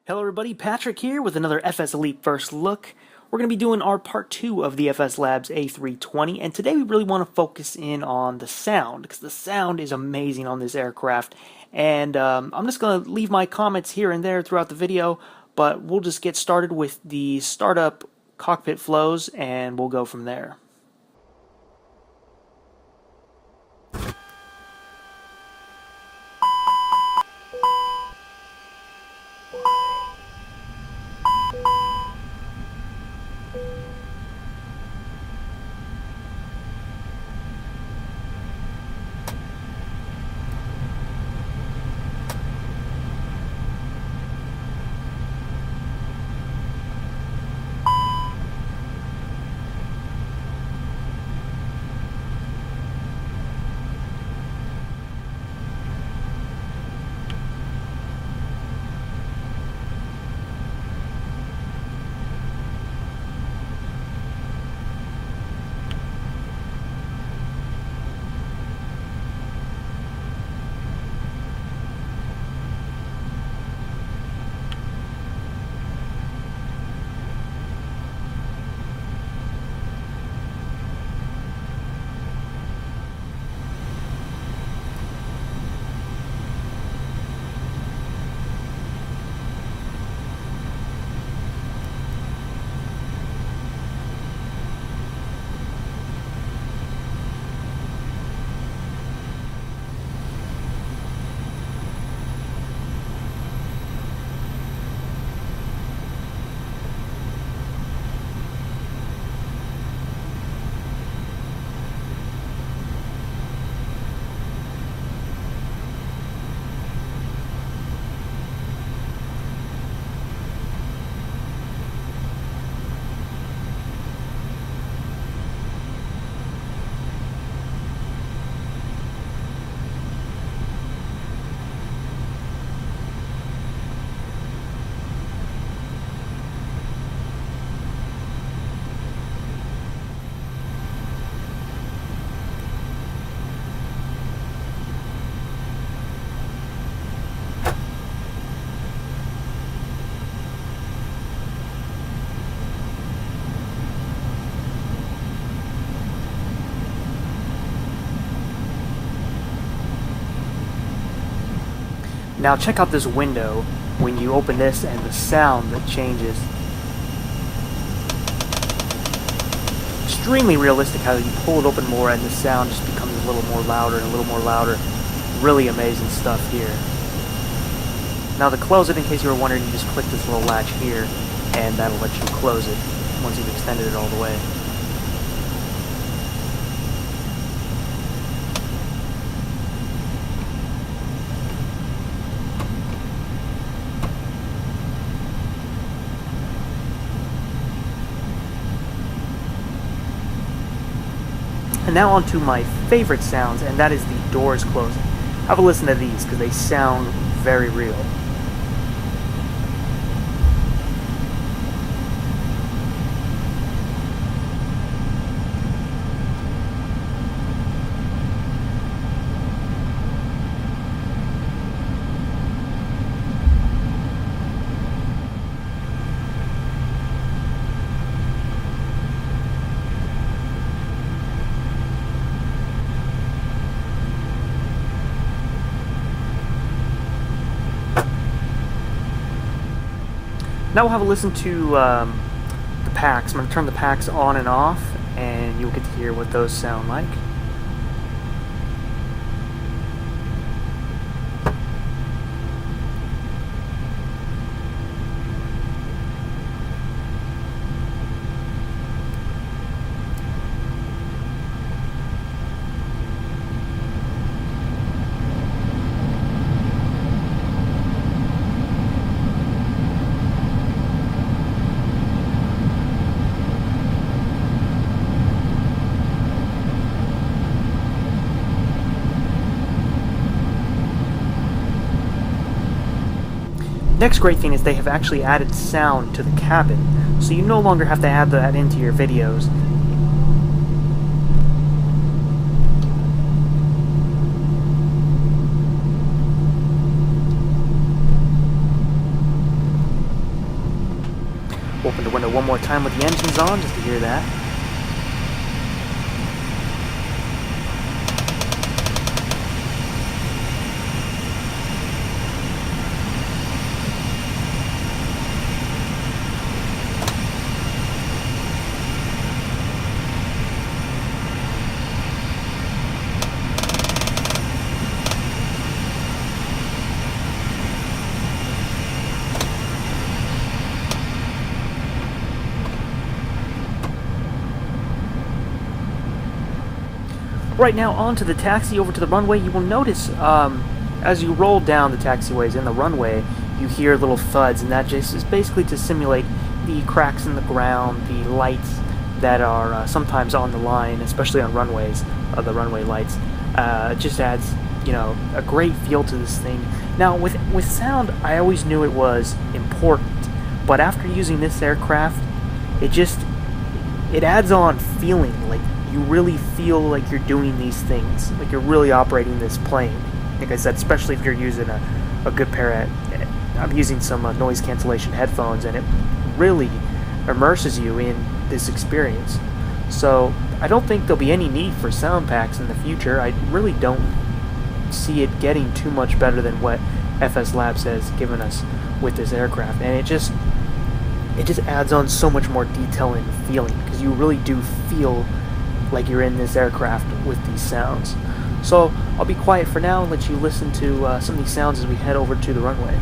Hello everybody, Patrick here with another FSElite First Look. We're going to be doing our part 2 of the FS Labs A320, and today we really want to focus in on the sound, because the sound is amazing on this aircraft. And I'm just going to leave my comments here and there throughout the video, but we'll just get started with the startup cockpit flows, and we'll go from there. Now check out this window when you open this and the sound that changes. Extremely realistic how you pull it open more and the sound just becomes a little more louder and a little more louder. Really amazing stuff here. Now to close it, in case you were wondering, you just click this little latch here and that'll let you close it once you've extended it all the way. And now on to my favorite sounds, and that is the doors closing. Have a listen to these, because they sound very real. Now we'll have a listen to the packs. I'm going to turn the packs on and off, and you'll get to hear what those sound like. Next great thing is they have actually added sound to the cabin, so you no longer have to add that into your videos. one more time with the engines on just to hear that. Right now, onto the taxi over to the runway. You will notice as you roll down the taxiways in the runway, you hear little thuds, and that just is basically to simulate the cracks in the ground, the lights that are sometimes on the line, especially on runways, the runway lights. It just adds, you know, a great feel to this thing. Now, with sound, I always knew it was important, but after using this aircraft, it adds on feeling. Like, you really feel like you're doing these things, like you're really operating this plane. Like I said, especially if you're using a good pair of, I'm using some noise cancellation headphones, and it really immerses you in this experience. So I don't think there'll be any need for sound packs in the future. I really don't see it getting too much better than what FS Labs has given us with this aircraft, and it just adds on so much more detail and feeling, because you really do feel like you're in this aircraft with these sounds. So I'll be quiet for now and let you listen to some of these sounds as we head over to the runway.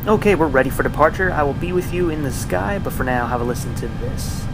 Okay, we're ready for departure. I will be with you in the sky, but for now, have a listen to this.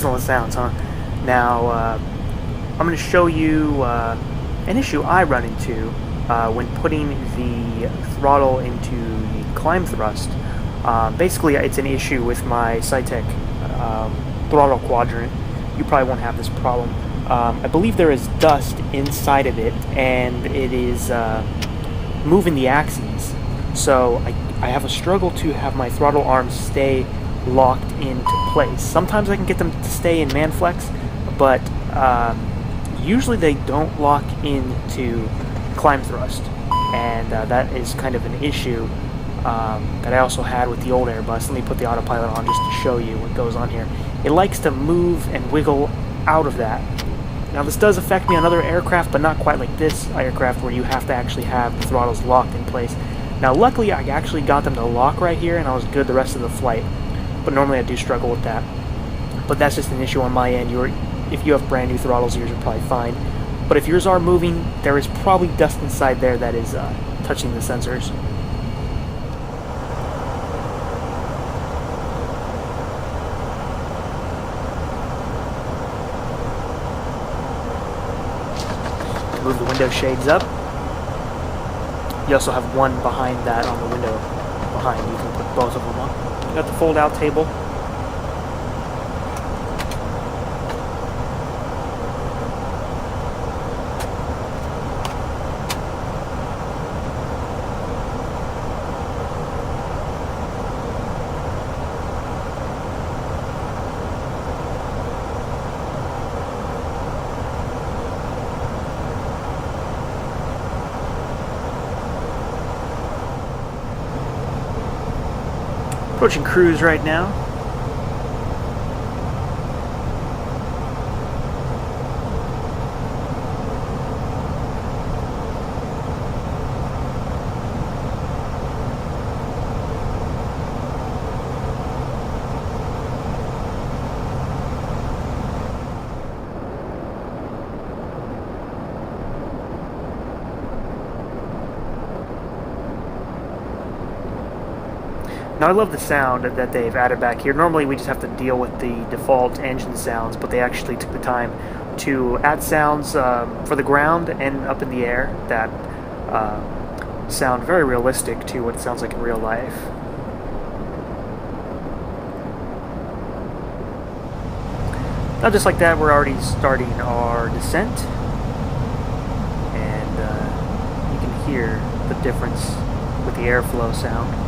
excellent sounds, huh? Now, I'm going to show you an issue I run into when putting the throttle into the climb thrust. Basically, it's an issue with my Saitek throttle quadrant. You probably won't have this problem. I believe there is dust inside of it, and it is moving the axes. So I have a struggle to have my throttle arms stay locked into place. Sometimes I can get them to stay in man flex, but usually they don't lock into climb thrust, and that is kind of an issue that I also had with the old Airbus. Let me put the autopilot on just to show you what goes on here. It likes to move and wiggle out of that. Now this does affect me on other aircraft, but not quite like this aircraft where you have to actually have the throttles locked in place. Now luckily I actually got them to lock right here and I was good the rest of the flight, but normally I do struggle with that. But that's just an issue on my end. If you have brand new throttles, yours are probably fine. But if yours are moving, there is probably dust inside there that is touching the sensors. Move the window shades up. You also have one behind that on the window behind. You can put both of them on. You got the fold-out table. Approaching cruise right now. Now I love the sound that they've added back here. Normally we just have to deal with the default engine sounds, but they actually took the time to add sounds for the ground and up in the air that sound very realistic to what it sounds like in real life. Now just like that, we're already starting our descent, and you can hear the difference with the airflow sound.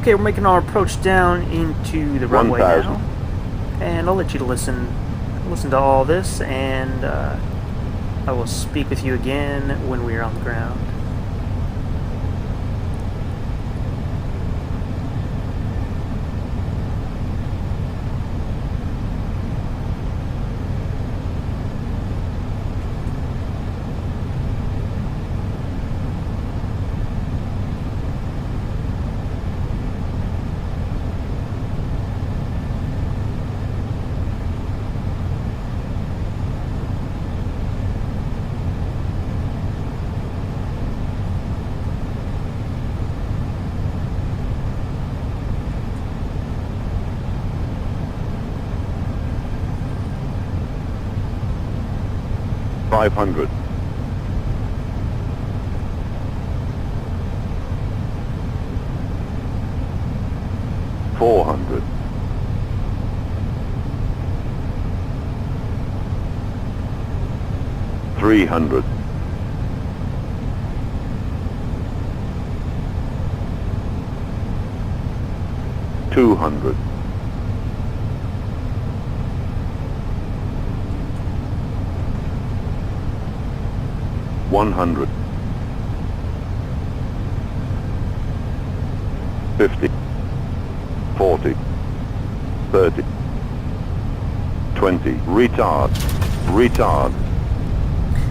Okay, we're making our approach down into the runway now, and I'll let you listen to all this, and I will speak with you again when we are on the ground. .500. 400. 300. 200. 100. 50. 40. 30. 20. Retard. Retard.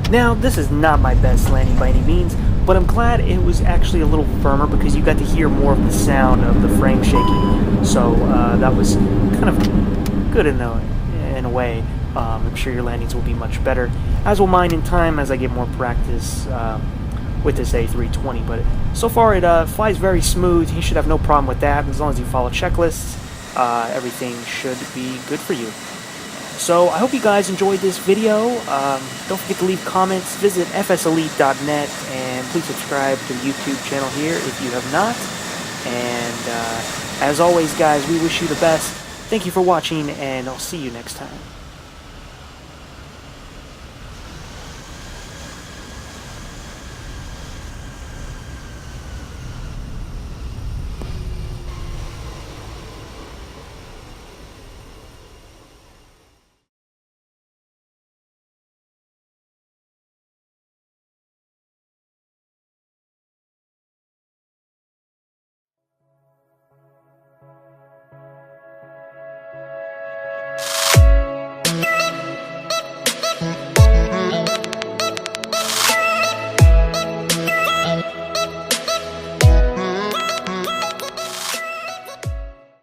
Now, this is not my best landing by any means, but I'm glad it was actually a little firmer because you got to hear more of the sound of the frame shaking. So that was kind of good in a way. I'm sure your landings will be much better, as will mine in time as I get more practice with this A320. But so far it flies very smooth. You should have no problem with that. As long as you follow checklists, everything should be good for you. So I hope you guys enjoyed this video. Don't forget to leave comments. Visit FSElite.net and please subscribe to the YouTube channel here if you have not. And as always, guys, we wish you the best. Thank you for watching, and I'll see you next time.